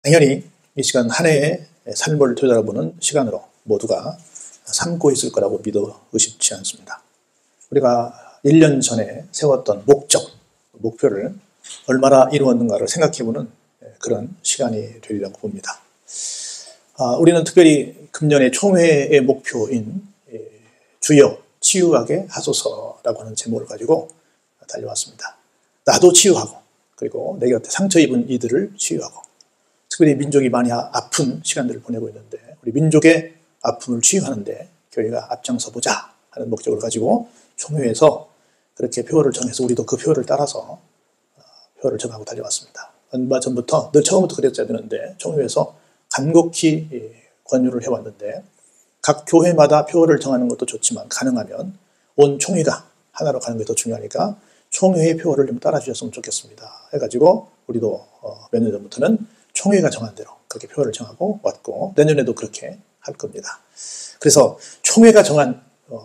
당연히 이 시간 한 해의 삶을 되돌아보는 시간으로 모두가 삼고 있을 거라고 믿어 의심치 않습니다. 우리가 1년 전에 세웠던 목표를 얼마나 이루었는가를 생각해보는 그런 시간이 되리라고 봅니다. 우리는 특별히 금년의 총회의 목표인 주여 치유하게 하소서라고 하는 제목을 가지고 달려왔습니다. 나도 치유하고, 그리고 내 곁에 상처 입은 이들을 치유하고, 특별히 민족이 많이 아픈 시간들을 보내고 있는데 우리 민족의 아픔을 치유하는데 교회가 앞장서 보자 하는 목적을 가지고 총회에서 그렇게 표어를 정해서 우리도 그 표어를 따라서 표어를 정하고 달려왔습니다. 얼마 전부터, 늘 처음부터 그랬어야 되는데 총회에서 간곡히 권유를 해왔는데 각 교회마다 표어를 정하는 것도 좋지만 가능하면 온 총회가 하나로 가는 게 더 중요하니까 총회의 표어를 좀 따라주셨으면 좋겠습니다. 해가지고 우리도 몇 년 전부터는 총회가 정한 대로 그렇게 표어를 정하고 왔고 내년에도 그렇게 할 겁니다. 그래서 총회가 정한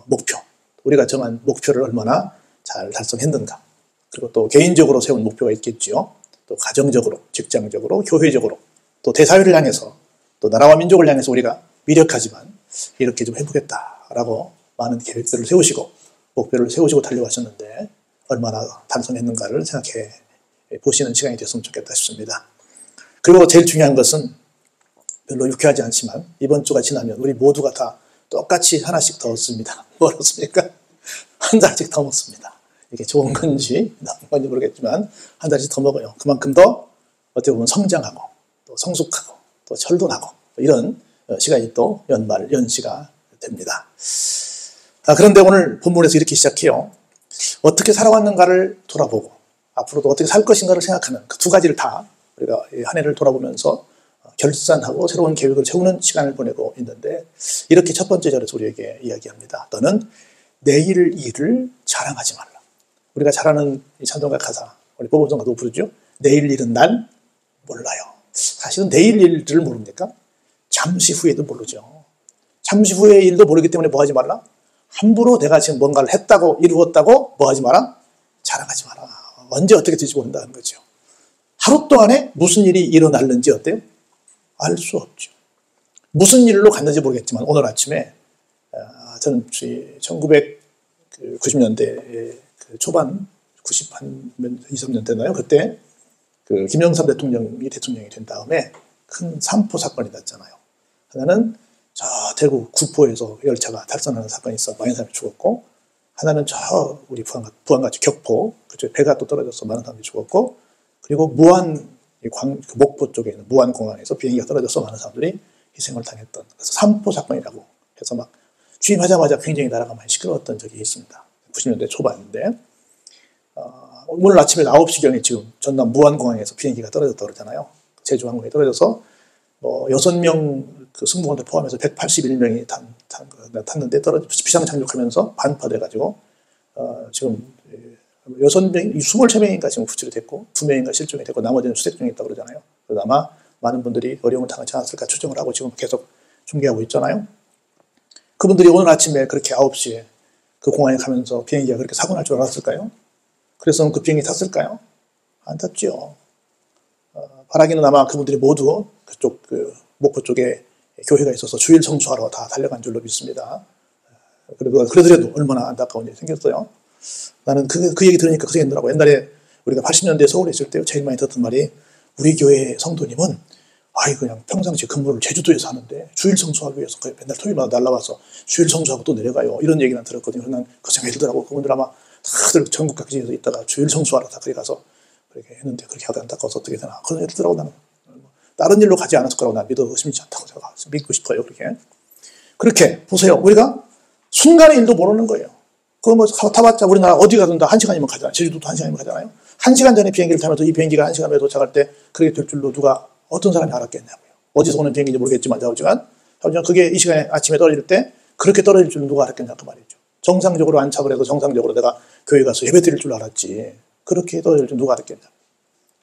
목표, 우리가 정한 목표를 얼마나 잘 달성했는가, 그리고 또 개인적으로 세운 목표가 있겠지요. 또 가정적으로, 직장적으로, 교회적으로, 또 대사회를 향해서, 또 나라와 민족을 향해서 우리가 미력하지만 이렇게 좀 해보겠다라고 많은 계획들을 세우시고 목표를 세우시고 달려가셨는데 얼마나 달성했는가를 생각해 보시는 시간이 됐으면 좋겠다 싶습니다. 그리고 제일 중요한 것은 별로 유쾌하지 않지만 이번 주가 지나면 우리 모두가 다 똑같이 하나씩 더 얻습니다. 뭘 얻습니까? 한 달씩 더 먹습니다. 이게 좋은 건지 나쁜 건지 모르겠지만 한 달씩 더 먹어요. 그만큼 더 어떻게 보면 성장하고 또 성숙하고 또 철도나고 이런 시간이 또 연시가 됩니다. 그런데 오늘 본문에서 이렇게 시작해요. 어떻게 살아왔는가를 돌아보고 앞으로도 어떻게 살 것인가를 생각하는 그 두 가지를 다 우리가 한 해를 돌아보면서 결산하고 새로운 계획을 세우는 시간을 보내고 있는데 이렇게 첫 번째 절에서 우리에게 이야기합니다. 너는 내일 일을 자랑하지 말라. 우리가 잘 아는 이 찬송가 가사, 우리 보범성가도 부르죠. 내일 일은 난 몰라요. 사실은 내일 일을 모릅니까? 잠시 후에도 모르죠. 잠시 후의 일도 모르기 때문에 뭐 하지 말라? 함부로 내가 지금 뭔가를 했다고 이루었다고 뭐 하지 마라? 자랑하지 마라. 언제 어떻게 될지 모른다는 거죠. 하루 동안에 무슨 일이 일어날는지 어때요? 알 수 없죠. 무슨 일로 갔는지 모르겠지만 오늘 아침에 저는 1990년대 초반 23년 되나요? 그때 그 김영삼 대통령이 된 다음에 큰 3포 사건이 났잖아요. 하나는 저 대구 구포에서 열차가 탈선하는 사건이 있어 많은 사람이 죽었고, 하나는 저 우리 부안같이 격포 그쪽 배가 또 떨어져서 많은 사람이 죽었고, 그리고 목포 쪽에 있는 무안공항에서 비행기가 떨어져서 많은 사람들이 희생을 당했던, 그래서 3포 사건이라고 해서 막 취임하자마자 굉장히 나라가 많이 시끄러웠던 적이 있습니다. 90년대 초반인데 오늘 아침에 9시경에 지금 전남 무안공항에서 비행기가 떨어졌다고 그러잖아요. 제주항공에 떨어져서 6명 그 승무원들 포함해서 181명이 탔는데 비상 착륙하면서 반파돼가지고 지금 23명인가 지금 구출이 됐고 2명인가 실종이 됐고 나머지는 수색 중에 있다고 그러잖아요. 그래서 아마 많은 분들이 어려움을 당하지 않았을까 추정을 하고 지금 계속 중계하고 있잖아요. 그분들이 오늘 아침에 그렇게 9시에 그 공항에 가면서 비행기가 그렇게 사고 날 줄 알았을까요? 그래서 그 비행기 탔을까요? 안 탔죠. 바라기는 아마 그분들이 모두 그쪽 목포 쪽에 교회가 있어서 주일 성수하러 다 달려간 줄로 믿습니다. 그러더라도 얼마나 안타까운 일이 생겼어요. 나는 그 얘기 들으니까 그 생각이 나더라고. 옛날에 우리가 80년대 서울에 있을 때 제일 많이 듣던 말이 우리 교회 성도님은 그냥 평상시 근무를 제주도에서 하는데 주일 성수하기 위해서 맨날 토요일마다 날라와서 주일 성수하고 또 내려가요. 이런 얘기 난 들었거든요. 그래서 난 그 생각이 들더라고. 그분들 아마 다들 전국 각지에서 있다가 주일 성수하러 다 거기 가서 그렇게 했는데 그렇게 하다 안타까워서 어떻게 되나. 그런 얘기 들더라고. 나는 다른 일로 가지 않았을 거라고 난 믿어 의심치 않다고 제가 믿고 싶어요. 그렇게 보세요. 우리가 순간의 일도 모르는 거예요. 그거 타봤자 우리나라 어디 가든 다 1시간이면 가잖아요. 제주도도 1시간이면 가잖아요. 1시간 전에 비행기를 타면서 이 비행기가 1시간 후에 도착할 때 그렇게 될 줄로 어떤 사람이 알았겠냐고요. 어디서 오는 비행기인지 모르겠지만 자우지간 그게 이 시간에 아침에 떨어질 때 그렇게 떨어질 줄 누가 알았겠냐 그 말이죠. 정상적으로 안착을 해서 정상적으로 내가 교회 가서 예배 드릴 줄 알았지. 그렇게 떨어질 줄 누가 알았겠냐.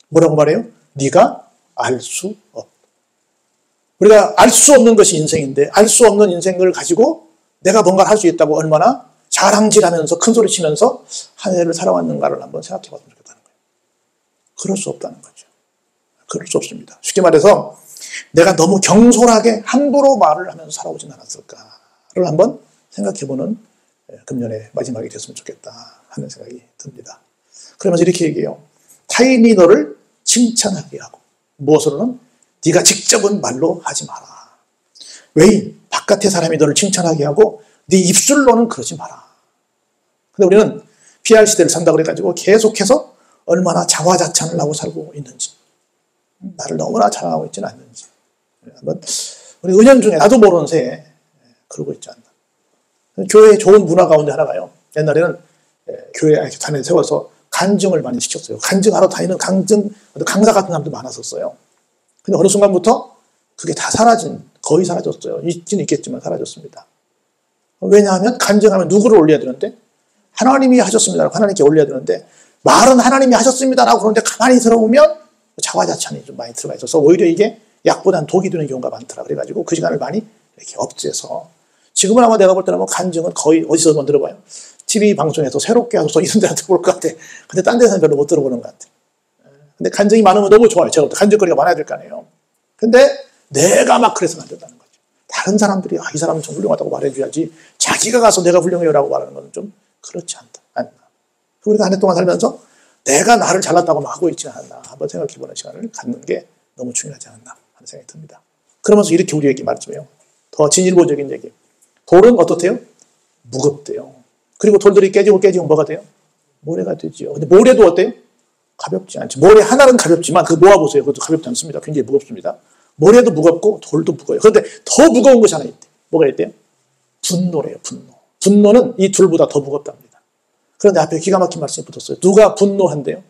뭐라고 말해요? 네가 알 수 없다. 우리가 알 수 없는 것이 인생인데 알 수 없는 인생을 가지고 내가 뭔가를 할 수 있다고 얼마나 자랑질하면서 큰소리 치면서 한 해를 살아왔는가를 한번 생각해 봤으면 좋겠다는 거예요. 그럴 수 없다는 거죠. 그럴 수 없습니다. 쉽게 말해서 내가 너무 경솔하게 함부로 말을 하면서 살아오진 않았을까를 한번 생각해보는 금년의 마지막이 됐으면 좋겠다 하는 생각이 듭니다. 그러면서 이렇게 얘기해요. 타인이 너를 칭찬하게 하고 무엇으로는 네가 직접은 말로 하지 마라. 외인, 바깥의 사람이 너를 칭찬하게 하고 네 입술로는 그러지 마라. 근데 우리는 PR 시대를 산다 그래가지고 계속해서 얼마나 자화자찬을 하고 살고 있는지, 나를 너무나 자랑하고 있지는 않는지 한번 우리 은연 중에 나도 모르는 새에 그러고 있지 않나. 교회의 좋은 문화 가운데 하나가요. 옛날에는 교회 단에 세워서 간증을 많이 시켰어요. 간증하러 다니는 강사 같은 사람도 많았었어요. 근데 어느 순간부터 그게 다 거의 사라졌어요. 있긴 있겠지만 사라졌습니다. 왜냐하면 간증하면 누구를 올려야 되는데 하나님이 하셨습니다. 하나님께 올려야 되는데 말은 하나님이 하셨습니다라고 그러는데 가만히 들어보면 자화자찬이 좀 많이 들어가 있어서 오히려 이게 약보다는 독이 되는 경우가 많더라. 그래가지고 그 시간을 많이 이렇게 없애서 지금은 아마 내가 볼 때는 뭐 간증은 거의 어디서만 들어봐요. TV 방송에서 새롭게 하고서 이런 데는 들어볼 것 같아. 근데 딴 데서는 별로 못 들어보는 것 같아. 근데 간증이 많으면 너무 좋아요. 제가 볼 때 간증거리가 많아야 될 거 아니에요. 근데 내가 막 그래서는 안 된다는 거죠. 다른 사람들이 이 사람은 좀 훌륭하다고 말해줘야지 자기가 가서 내가 훌륭해요라고 말하는 건 좀 그렇지 않나. 우리가 한 해 동안 살면서 내가 나를 잘났다고 막 하고 있지 않았나 한번 생각해보는 시간을 갖는 게 너무 중요하지 않나 하는 생각이 듭니다. 그러면서 이렇게 우리에게 말씀해요. 더 진일보적인 얘기. 돌은 어떻대요? 무겁대요. 그리고 돌들이 깨지고 뭐가 돼요? 모래가 되죠. 근데 모래도 어때요? 가볍지 않죠. 모래 하나는 가볍지만 그거 모아보세요. 그것도 가볍지 않습니다. 굉장히 무겁습니다. 모래도 무겁고 돌도 무거워요. 그런데 더 무거운 것이 하나 있대요. 뭐가 있대요? 분노래요. 분노는 이 둘보다 더 무겁답니다. 그런데 앞에 기가 막힌 말씀이 붙었어요. 누가 분노한대요?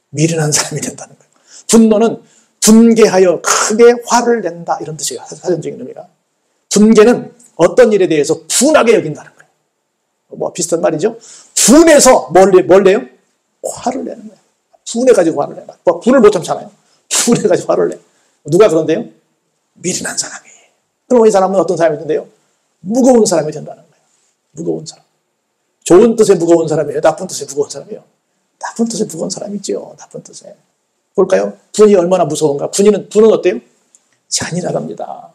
미련한 사람이 된다는 거예요. 분노는 분개하여 크게 화를 낸다 이런 뜻이에요. 사전적인 의미가. 분개는 어떤 일에 대해서 분하게 여긴다는 거예요. 뭐 비슷한 말이죠. 분해서 뭘 내요? 화를 내는 거예요. 분해가지고 화를 내요. 뭐 분을 못 참잖아요. 분해가지고 화를 내요. 누가 그런데요? 미련한 사람이. 그럼 이 사람은 어떤 사람이 된대요? 무거운 사람이 된다는 거예요. 무거운 사람. 좋은 뜻의 무거운 사람이에요? 나쁜 뜻의 무거운 사람이에요? 나쁜 뜻의 무거운 사람이죠. 나쁜 뜻에. 볼까요? 분이 얼마나 무서운가? 분은 어때요? 잔인하답니다.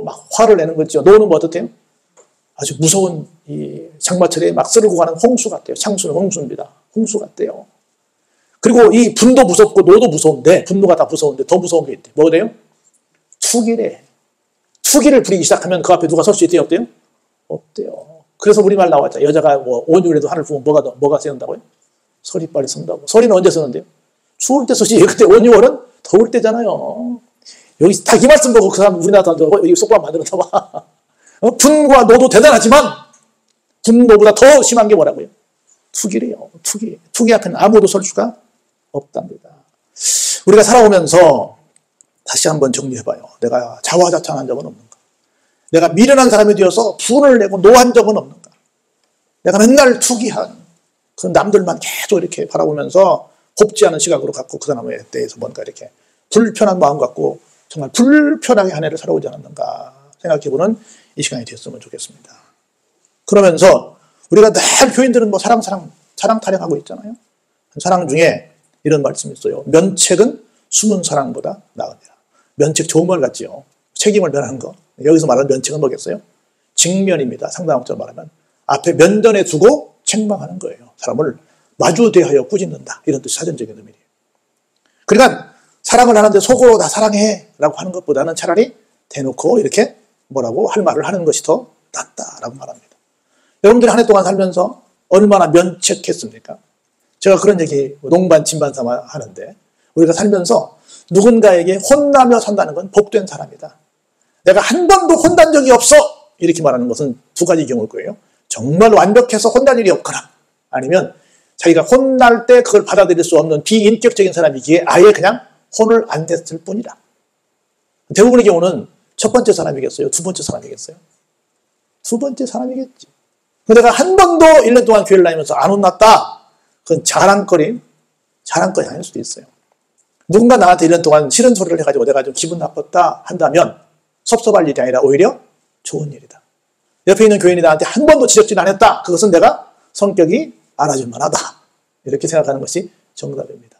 막 화를 내는 거죠. 노는 뭐 어떻대요? 아주 무서운 이 장마철에 막 쓸고 가는 홍수 같대요. 창수는 홍수입니다. 홍수 같대요. 그리고 이 분도 무섭고 노도 무서운데 분노가 다 무서운데 더 무서운 게 있대요. 뭐래요? 투기래. 투기를 부리기 시작하면 그 앞에 누가 설 수 있대요? 없대요? 없대요. 그래서 우리말 나왔죠. 여자가 뭐 온유에도 하늘 부으면 뭐가 세운다고요? 설이 빨리 선다고. 설이는 언제 서는데요? 추울 때 서지. 그때 온유월은 더울 때잖아요. 여기 다 이 말씀 보고 그 사람 우리나라 사람들 여기 속담 만들었나 봐. 분과 노도 대단하지만 분노보다 더 심한 게 뭐라고요? 투기래요. 투기 앞에는 아무도 설 수가 없답니다. 우리가 살아오면서 다시 한번 정리해봐요. 내가 자화자찬한 적은 없는가? 내가 미련한 사람이 되어서 분을 내고 노한 적은 없는가? 내가 맨날 투기한 그 남들만 계속 이렇게 바라보면서 곱지 않은 시각으로 갖고 그 사람에 대해서 뭔가 이렇게 불편한 마음 갖고 정말 불편하게 한 해를 살아오지 않았는가 생각해보는 이 시간이 됐으면 좋겠습니다. 그러면서 우리가 늘 교인들은 뭐 사랑 타령하고 있잖아요. 사랑 중에 이런 말씀이 있어요. 면책은 숨은 사랑보다 나으니라. 면책 좋은 말 같지요. 책임을 면하는 거. 여기서 말하는 면책은 뭐겠어요? 직면입니다. 상담학자로 말하면 앞에 면전에 두고 책망하는 거예요. 사람을 마주 대하여 꾸짖는다. 이런 뜻이 사전적인 의미예요. 그러니까 사랑을 하는데 속으로 나 사랑해 라고 하는 것보다는 차라리 대놓고 이렇게 뭐라고 할 말을 하는 것이 더 낫다라고 말합니다. 여러분들이 한 해 동안 살면서 얼마나 면책했습니까? 제가 그런 얘기 농반 진반 삼아 하는데 우리가 살면서 누군가에게 혼나며 산다는 건 복된 사람이다. 내가 한 번도 혼난 적이 없어 이렇게 말하는 것은 두 가지 경우일 거예요. 정말 완벽해서 혼날 일이 없거나 아니면 자기가 혼날 때 그걸 받아들일 수 없는 비인격적인 사람이기에 아예 그냥 혼을 안 냈을 뿐이다. 대부분의 경우는 첫 번째 사람이겠어요? 두 번째 사람이겠어요? 두 번째 사람이겠지. 내가 한 번도 1년 동안 교회를 다니면서 안 혼났다. 그건 자랑거리 아닐 수도 있어요. 누군가 나한테 1년 동안 싫은 소리를 해가지고 내가 좀 기분 나빴다 한다면 섭섭할 일이 아니라 오히려 좋은 일이다. 옆에 있는 교인이 나한테 한 번도 지적질 안 했다. 그것은 내가 성격이 알아줄 만하다. 이렇게 생각하는 것이 정답입니다.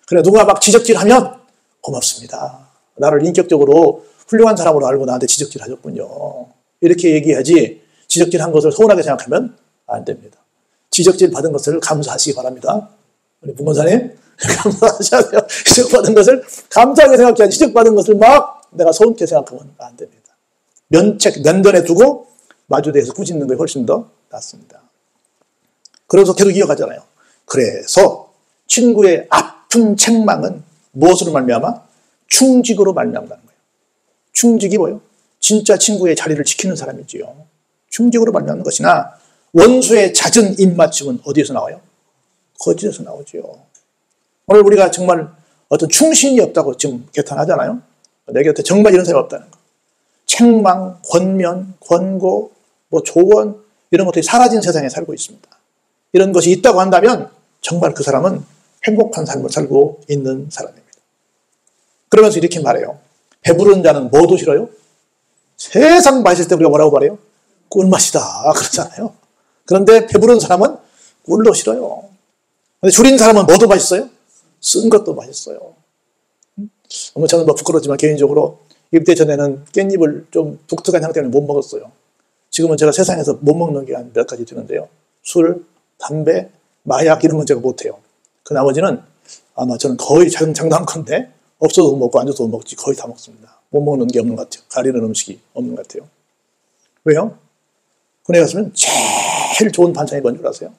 그래 누가 막 지적질하면 고맙습니다. 나를 인격적으로 훌륭한 사람으로 알고 나한테 지적질 하셨군요. 이렇게 얘기하지 지적질한 것을 서운하게 생각하면 안 됩니다. 지적질 받은 것을 감사하시기 바랍니다. 우리 부모사님 감사하셔야 돼요. 지적받은 것을 감사하게 생각해야지 지적받은 것을 막 내가 서운게 생각하면 안 됩니다. 면전에 두고 마주대에서 꾸짖는 게 훨씬 더 낫습니다. 그래서 계속 이어가잖아요. 그래서 친구의 아픈 책망은 무엇으로 말미암아? 충직으로 말미암다는 거예요. 충직이 뭐예요? 진짜 친구의 자리를 지키는 사람이지요. 충직으로 말미암는 것이나 원수의 잦은 입맞춤은 어디에서 나와요? 거짓에서 나오지요. 오늘 우리가 정말 어떤 충신이 없다고 지금 개탄하잖아요. 내 곁에 정말 이런 사람이 없다는 거. 책망, 권면, 권고, 조언 이런 것들이 사라진 세상에 살고 있습니다. 이런 것이 있다고 한다면 정말 그 사람은 행복한 삶을 살고 있는 사람입니다. 그러면서 이렇게 말해요. 배부른 자는 뭐도 싫어요? 세상 마실 때 우리가 뭐라고 말해요? 꿀맛이다 그러잖아요. 그런데 배부른 사람은 꿀도 싫어요. 근데 줄인 사람은 뭐도 맛있어요? 쓴 것도 맛있어요. 저는 부끄럽지만 개인적으로 입대 전에는 깻잎을 좀 독특한 향 때문에 못 먹었어요. 지금은 제가 세상에서 못 먹는 게 한 몇 가지 되는데요. 술, 담배, 마약 이런 건 제가 못해요. 그 나머지는 아마 저는 거의 장담컨대 없어도 못 먹고 앉아서 못 먹지 거의 다 먹습니다. 못 먹는 게 없는 것 같아요. 가리는 음식이 없는 것 같아요. 왜요? 군에 갔으면 제일 좋은 반찬이 뭔 줄 아세요?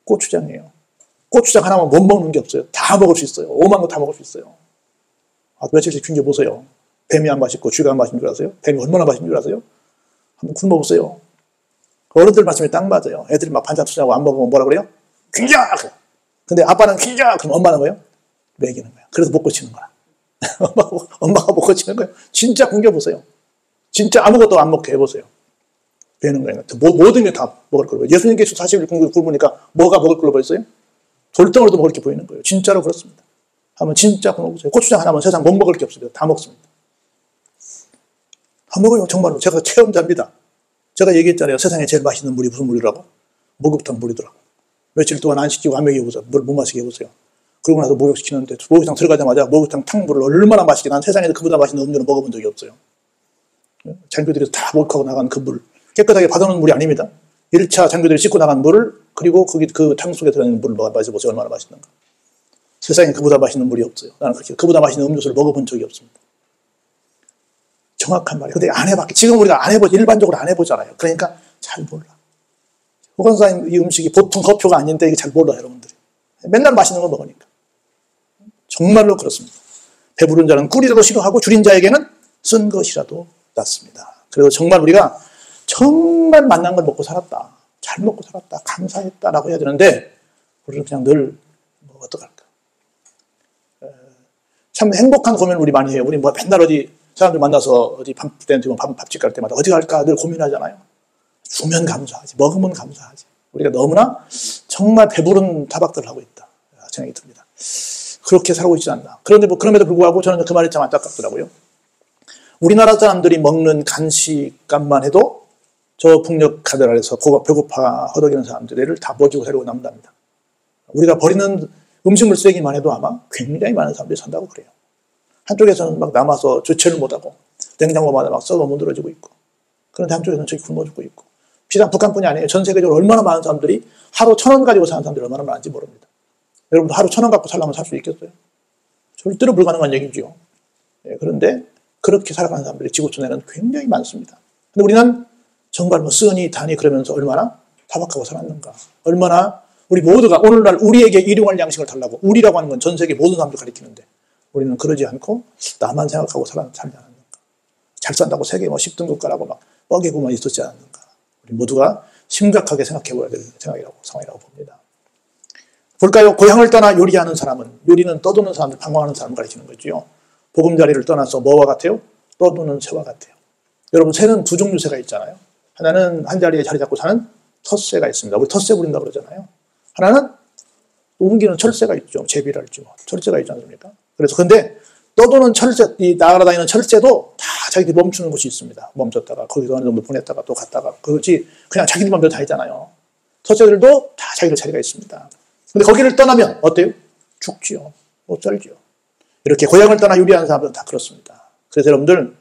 고추장이에요. 고추장 하나만 못 먹는 게 없어요. 다 먹을 수 있어요. 오만 거 다 먹을 수 있어요. 며칠씩 굶겨보세요. 뱀이 안 맛있고 쥐가 안 맛있는 줄 아세요? 뱀이 얼마나 맛있는 줄 아세요? 한번 굶어보세요. 어른들 말씀이 딱 맞아요. 애들이 막 반찬 투자하고 안 먹으면 뭐라 그래요? 굶겨! 근데 아빠는 굶겨! 그럼 엄마는 뭐예요? 먹이는 거야. 그래서 못 고치는 거야. 엄마가 못 고치는 거예요. 진짜 굶겨보세요. 진짜 아무것도 안 먹게 해보세요. 되는 거예요. 모든 게 다 먹을 걸로. 예수님께서 40일 굶으니까 뭐가 먹을 걸로 보였어요? 돌덩어리도 먹을 게 보이는 거예요. 진짜로 그렇습니다. 한번 진짜 굶어보세요. 고추장 하나면 세상 못 먹을 게 없습니다. 다 먹습니다. 다 먹어요. 정말로. 제가 체험자입니다. 제가 얘기했잖아요. 세상에 제일 맛있는 물이 무슨 물이라고? 목욕탕 물이더라고. 며칠 동안 안 시키고 안 먹여보세요. 물 못 마시게 해보세요. 그러고 나서 목욕시키는데 목욕탕 들어가자마자 목욕탕 탕물을 얼마나 맛있게 난 세상에서 그보다 맛있는 음료를 먹어본 적이 없어요. 장교들이 다 목욕하고 나간 그 물 깨끗하게 받아놓은 물이 아닙니다. 1차 장교들이 씻고 나간 물을 그리고 거기 그 탕 속에 들어있는 물을 마셔보세요. 얼마나 맛있는가. 세상에 그보다 맛있는 물이 없어요. 나는 그렇게 그보다 맛있는 음료수를 먹어본 적이 없습니다. 정확한 말이에요. 근데 안 해봤게 지금 우리가 안 해보지 일반적으로 안 해보잖아요. 그러니까 잘 몰라. 호건사님 이 음식이 보통 거표가 아닌데 이게 잘 몰라요. 여러분들이 맨날 맛있는 거 먹으니까. 정말로 그렇습니다. 배부른 자는 꿀이라도 싫어하고 줄인 자에게는 쓴 것이라도 낫습니다. 그래서 정말 우리가 정말 만난 걸 먹고 살았다. 잘 먹고 살았다. 감사했다라고 해야 되는데 우리는 그냥 늘 어떡할까. 참 행복한 고민을 우리 많이 해요. 우리 맨날 어디 사람들 만나서 어디 밥집 갈 때마다 어디 갈까 늘 고민하잖아요. 주면 감사하지. 먹으면 감사하지. 우리가 너무나 정말 배부른 타박들을 하고 있다. 생각이 듭니다. 그렇게 살고 있지 않나. 그런데 그럼에도 불구하고 저는 그 말이 참 안타깝더라고요. 우리나라 사람들이 먹는 간식값만 해도 저 북녘 가들 아래서 배고파 허덕이는 사람들을 다 먹이고 살고 남답니다. 우리가 버리는 음식물 쓰레기만 해도 아마 굉장히 많은 사람들이 산다고 그래요. 한쪽에서는 막 남아서 조치를 못하고 냉장고마다 막 썩어 문드러지고 있고 그런데 한쪽에서는 저기 굶어 죽고 있고 비단 북한뿐이 아니에요. 전 세계적으로 얼마나 많은 사람들이 하루 1,000원 가지고 사는 사람들이 얼마나 많은지 모릅니다. 여러분도 하루 1,000원 갖고 살려면 살 수 있겠어요? 절대로 불가능한 얘기죠. 그런데 그렇게 살아가는 사람들이 지구촌에는 굉장히 많습니다. 근데 우리는 정말 쓰니 다니 그러면서 얼마나 타박하고 살았는가. 얼마나 우리 모두가 오늘날 우리에게 일용할 양식을 달라고 우리라고 하는 건 전 세계 모든 사람들 가리키는데 우리는 그러지 않고 나만 생각하고 살지 않았는가. 잘 산다고 세계 10등급 가라고 막 뻐개고만 있었지 않았는가. 우리 모두가 심각하게 생각해 봐야 될 상황이라고 봅니다. 볼까요? 고향을 떠나 요리하는 사람은 요리는 떠도는 사람들, 방황하는 사람을 가리키는 거죠. 보금자리를 떠나서 뭐와 같아요? 떠도는 새와 같아요. 여러분 새는 두 종류 새가 있잖아요. 하나는 한 자리에 자리 잡고 사는 텃새가 있습니다. 우리 텃새 부린다고 그러잖아요. 하나는 옮기는 철새가 있죠. 제비랄지 철새가 있지 않습니까? 그래서 근데 떠도는 철새, 이 날아다니는 철새도 다 자기들이 멈추는 곳이 있습니다. 멈췄다가 거기서 어느 정도 보냈다가 또 갔다가 그렇지 그냥 자기들 맘대로 다니잖아요. 텃새들도 다 자기들 자리가 있습니다. 근데 거기를 떠나면 어때요? 죽지요. 못 살지요. 이렇게 고향을 떠나 유리한 사람들은 다 그렇습니다. 그래서 여러분들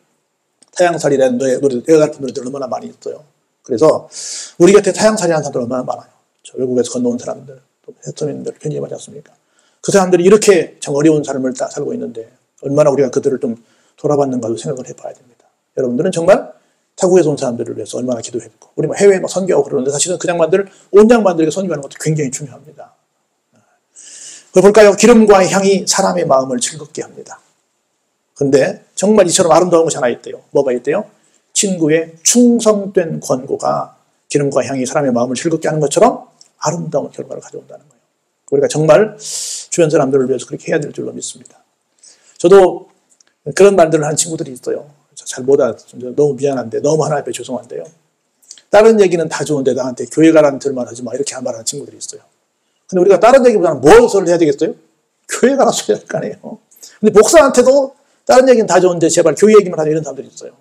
타향살이라는 노래 같은 노래들 얼마나 많이 있어요. 그래서 우리 곁에 타향살이라는 사람들 얼마나 많아요. 저 외국에서 건너온 사람들, 또 해터민들 편집하지 않습니까? 그 사람들이 이렇게 참 어려운 삶을 살고 있는데 얼마나 우리가 그들을 좀 돌아봤는가도 생각을 해봐야 됩니다. 여러분들은 정말 타국에서 온 사람들을 위해서 얼마나 기도했고, 우리 뭐 해외에 막 선교하고 그러는데 사실은 그 양반들, 온 양반들에게 선교하는 것도 굉장히 중요합니다. 그걸 볼까요? 기름과 향이 사람의 마음을 즐겁게 합니다. 근데 정말 이처럼 아름다운 것이 하나 있대요. 뭐가 있대요? 친구의 충성된 권고가 기름과 향이 사람의 마음을 즐겁게 하는 것처럼 아름다운 결과를 가져온다는 거예요. 우리가 정말 주변 사람들을 위해서 그렇게 해야 될 줄로 믿습니다. 저도 그런 말들을 하는 친구들이 있어요. 잘 못 알아듣죠. 너무 미안한데, 너무 하나님 앞에 죄송한데요. 다른 얘기는 다 좋은데 나한테 교회 가라는 들만 하지 마, 이렇게 말하는 친구들이 있어요. 근데 우리가 다른 얘기보다는 무엇을 해야 되겠어요? 교회 가라 소리 할 거 아니에요. 근데 목사한테도 다른 얘기는 다 좋은데 제발 교회 얘기만 하자, 이런 사람들이 있어요.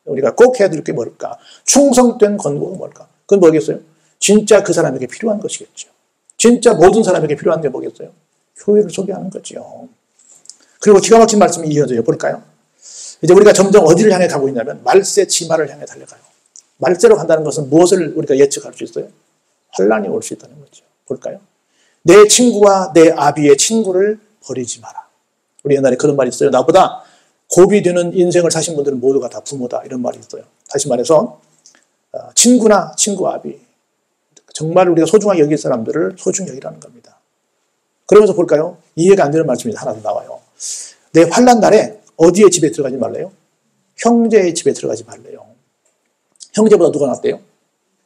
우리가 꼭 해야 될 게 뭘까? 충성된 권고가 뭘까? 그건 뭐겠어요? 진짜 그 사람에게 필요한 것이겠죠. 진짜 모든 사람에게 필요한 게 뭐겠어요? 교회를 소개하는 거죠. 그리고 기가 막힌 말씀이 이어져요. 볼까요? 이제 우리가 점점 어디를 향해 가고 있냐면 말세 치마를 향해 달려가요. 말세로 간다는 것은 무엇을 우리가 예측할 수 있어요? 환란이 올 수 있다는 거죠. 볼까요? 내 친구와 내 아비의 친구를 버리지 마라. 우리 옛날에 그런 말이 있어요. 나보다 고비 되는 인생을 사신 분들은 모두가 다 부모다, 이런 말이 있어요. 다시 말해서 친구나 친구 아비, 정말 우리가 소중하게 여길 사람들을 소중히 여기라는 겁니다. 그러면서 볼까요? 이해가 안 되는 말씀이 하나 더 나와요. 내 환난 날에 어디에 집에 들어가지 말래요? 형제의 집에 들어가지 말래요. 형제보다 누가 낫대요?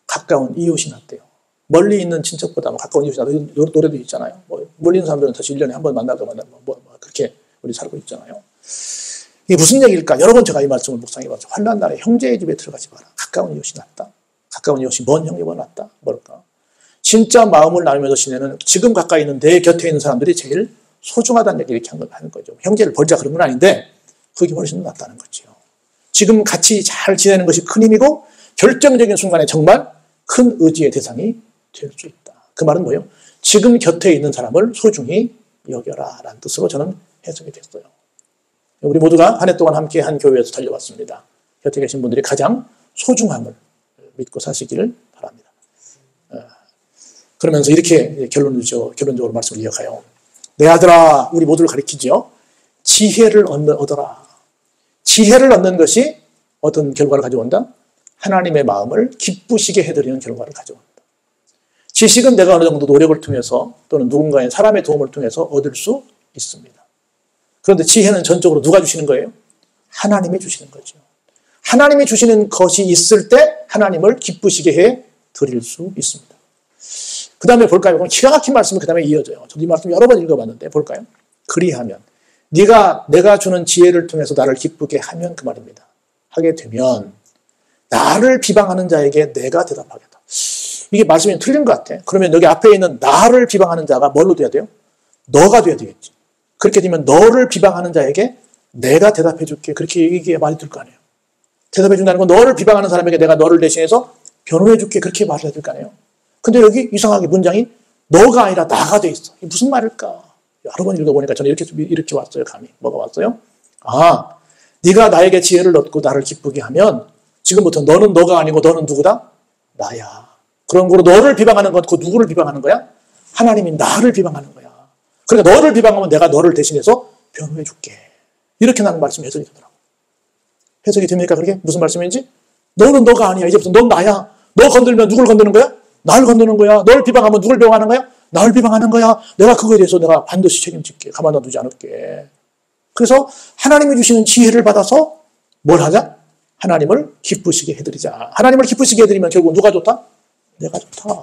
가까운 이웃이 낫대요. 멀리 있는 친척보다 가까운 이웃이 낫대요. 노래도 있잖아요. 멀리 있는 사람들은 사실 1년에 한 번 만나도 그렇게 우리 살고 있잖아요. 이게 무슨 얘기일까? 여러 번 제가 이 말씀을 묵상해봤죠. 환난 날에 형제의 집에 들어가지 마라. 가까운 이웃이 낫다. 가까운 이웃이 먼 형제보다 낫다. 뭘까? 진짜 마음을 나누면서 지내는, 지금 가까이 있는 내 곁에 있는 사람들이 제일 소중하다는 얘기를 이렇게 하는 거죠. 형제를 버리자 그런 건 아닌데 그게 훨씬 낫다는 거죠. 지금 같이 잘 지내는 것이 큰 힘이고 결정적인 순간에 정말 큰 의지의 대상이 될 수 있다. 그 말은 뭐예요? 지금 곁에 있는 사람을 소중히 여겨라 라는 뜻으로 저는 해석이 됐어요. 우리 모두가 한 해 동안 함께 한 교회에서 달려왔습니다. 곁에 계신 분들이 가장 소중함을 믿고 사시기를 바랍니다. 그러면서 이렇게 결론적으로 말씀을 이어가요. 내 아들아, 우리 모두를 가리키죠. 지혜를 얻어라. 지혜를 얻는 것이 어떤 결과를 가져온다? 하나님의 마음을 기쁘시게 해드리는 결과를 가져온다. 지식은 내가 어느 정도 노력을 통해서 또는 누군가의 사람의 도움을 통해서 얻을 수 있습니다. 그런데 지혜는 전적으로 누가 주시는 거예요? 하나님이 주시는 거죠. 하나님이 주시는 것이 있을 때 하나님을 기쁘시게 해 드릴 수 있습니다. 그 다음에 볼까요? 그럼 기가 막힌 말씀이 그 다음에 이어져요. 저도 이 말씀 여러 번 읽어봤는데 볼까요? 그리하면 내가 주는 지혜를 통해서 나를 기쁘게 하면, 그 말입니다. 하게 되면 나를 비방하는 자에게 내가 대답하겠다. 이게 말씀이 틀린 것 같아. 그러면 여기 앞에 있는 나를 비방하는 자가 뭘로 돼야 돼요? 너가 돼야 되겠지. 그렇게 되면 너를 비방하는 자에게 내가 대답해 줄게. 그렇게 얘기해 말이 될 거 아니에요. 대답해 준다는 건 너를 비방하는 사람에게 내가 너를 대신해서 변호해 줄게. 그렇게 말을 해야 될 거 아니에요. 근데 여기 이상하게 문장이 너가 아니라 나가 돼 있어. 이게 무슨 말일까? 여러 번 읽어보니까 저는 이렇게 왔어요. 감이. 뭐가 왔어요? 아, 네가 나에게 지혜를 얻고 나를 기쁘게 하면 지금부터 너는 너가 아니고 너는 누구다? 나야. 그런 거로 너를 비방하는 건 그 누구를 비방하는 거야? 하나님이 나를 비방하는 거야. 그러니까 너를 비방하면 내가 너를 대신해서 변호해 줄게. 이렇게 나는 말씀이 해석이 되더라고. 해석이 됩니까? 그렇게? 무슨 말씀인지? 너는 너가 아니야. 이제부터 넌 나야. 너 건들면 누굴 건드는 거야? 나를 건드는 거야. 널 비방하면 누굴 비방하는 거야? 나를 비방하는 거야. 내가 그거에 대해서 내가 반드시 책임질게. 가만 놔두지 않을게. 그래서 하나님이 주시는 지혜를 받아서 뭘 하자? 하나님을 기쁘시게 해드리자. 하나님을 기쁘시게 해드리면 결국 누가 좋다? 내가 좋다.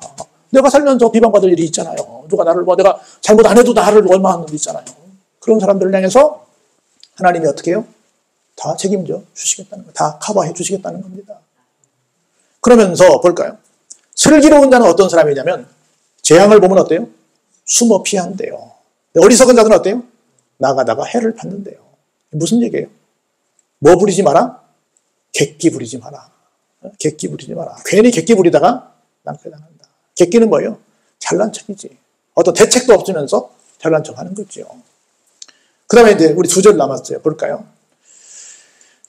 내가 살면서 비방받을 일이 있잖아요. 누가 나를 내가 잘못 안 해도 나를 원망하는 일이 있잖아요. 그런 사람들을 향해서 하나님이 어떻게 해요? 다 책임져 주시겠다는 거예요. 다 커버해 주시겠다는 겁니다. 그러면서 볼까요? 슬기로운 자는 어떤 사람이냐면 재앙을 보면 어때요? 숨어 피한대요. 어리석은 자는 어때요? 나가다가 해를 받는데요. 무슨 얘기예요? 뭐 부리지 마라? 객기 부리지 마라. 객기 부리지 마라. 괜히 객기 부리다가 낭패당한다. 객기는 뭐예요? 잘난 척이지. 어떤 대책도 없으면서 잘난 척하는 거죠. 그 다음에 이제 우리 2절 남았어요. 볼까요?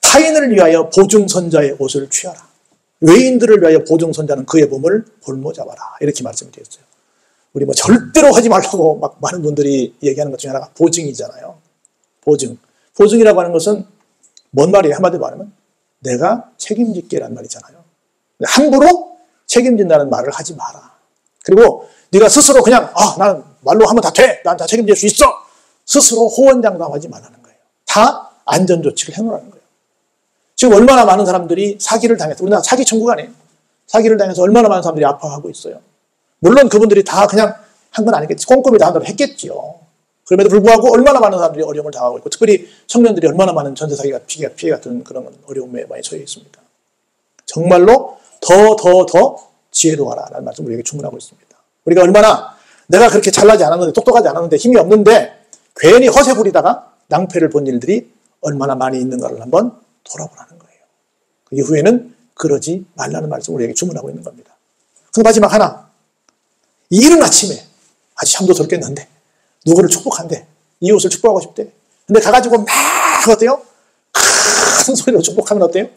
타인을 위하여 보증선자의 옷을 취하라. 외인들을 위하여 보증선자는 그의 몸을 볼모 잡아라. 이렇게 말씀이 되었어요. 우리 뭐 절대로 하지 말라고 막 많은 분들이 얘기하는 것 중에 하나가 보증이잖아요. 보증. 보증이라고 하는 것은 뭔 말이에요? 한마디로 말하면 내가 책임질게라는 말이잖아요. 함부로 책임진다는 말을 하지 마라. 그리고 네가 스스로 그냥 나는 말로 하면 다 돼. 난 다 책임질 수 있어. 스스로 호언장담하지 말라는 거예요. 다 안전조치를 해놓으라는 거예요. 지금 얼마나 많은 사람들이 사기를 당해서, 우리나라 사기 천국 아니에요. 사기를 당해서 얼마나 많은 사람들이 아파하고 있어요. 물론 그분들이 다 그냥 한 건 아니겠지. 꼼꼼히 다 한다고 했겠지요. 그럼에도 불구하고 얼마나 많은 사람들이 어려움을 당하고 있고, 특별히 청년들이 얼마나 많은 전세 사기가 피해 같은 그런 어려움에 많이 처해 있습니까? 정말로 더 지혜로워라라는 말씀을 우리에게 주문하고 있습니다. 우리가 얼마나 내가 그렇게 잘나지 않았는데, 똑똑하지 않았는데, 힘이 없는데 괜히 허세 부리다가 낭패를 본 일들이 얼마나 많이 있는가를 한번 돌아보라는 거예요. 그 이후에는 그러지 말라는 말씀을 우리에게 주문하고 있는 겁니다. 그 마지막 하나, 이른 아침에 아주 잠도 덜 깼는데 누구를 축복한대. 이 옷을 축복하고 싶대. 근데 가가지고 막 어때요? 큰 소리로 축복하면 어때요?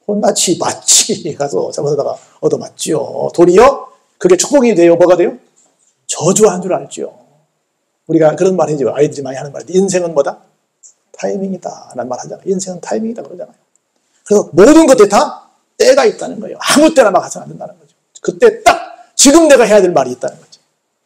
혼나치 맞지 가서 잘못하다가 얻어맞지요. 도리어 그게 축복이 돼요? 뭐가 돼요? 저주한 줄 알지요. 우리가 그런 말 해죠. 아이들이 많이 하는 말인데, 인생은 뭐다? 타이밍이다 라는 말 하잖아요. 인생은 타이밍이다 그러잖아요. 그래서 모든 것들이 다 때가 있다는 거예요. 아무 때나 막 해서는 안 된다는 거죠. 그때 딱 지금 내가 해야 될 말이 있다는 거죠.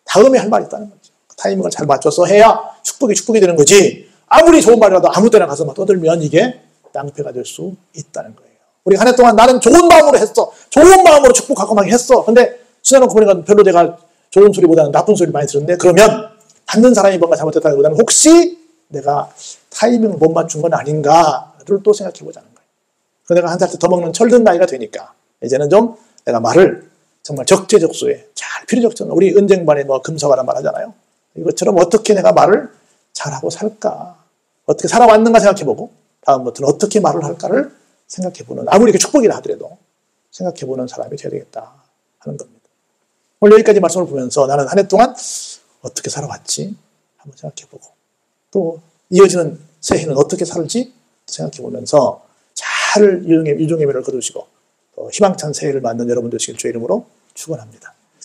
다음에 할 말이 있다는 거죠. 타이밍을 잘 맞춰서 해야 축복이 되는 거지. 아무리 좋은 말이라도 아무 때나 가서 막 떠들면 이게 낭패가 될 수 있다는 거예요. 우리 한 해 동안 나는 좋은 마음으로 했어. 좋은 마음으로 축복하고 막 했어. 근데 지나놓고 보니까 별로 내가 좋은 소리보다는 나쁜 소리 많이 들었는데, 그러면 받는 사람이 뭔가 잘못했다기보다는 혹시 내가 타이밍을 못 맞춘 건 아닌가를 또 생각해 보자는 거예요. 그래서 내가 한 살 때 더 먹는 철든 나이가 되니까 이제는 좀 내가 말을 정말 적재적소에 잘 필요적절, 우리 은쟁반에 뭐 금서가란 말 하잖아요. 이것처럼 어떻게 내가 말을 잘하고 살까, 어떻게 살아왔는가 생각해보고 다음부터는 어떻게 말을 할까를 생각해보는, 아무리 이게 축복이라 하더라도 생각해보는 사람이 되어야 되겠다 하는 겁니다. 오늘 여기까지 말씀을 보면서 나는 한 해 동안 어떻게 살아왔지 한번 생각해보고, 또 이어지는 새해는 어떻게 살지 생각해보면서 잘 유종의 미를 거두시고 희망찬 새해를 맞는 여러분 되시길 주의 이름으로 축원합니다.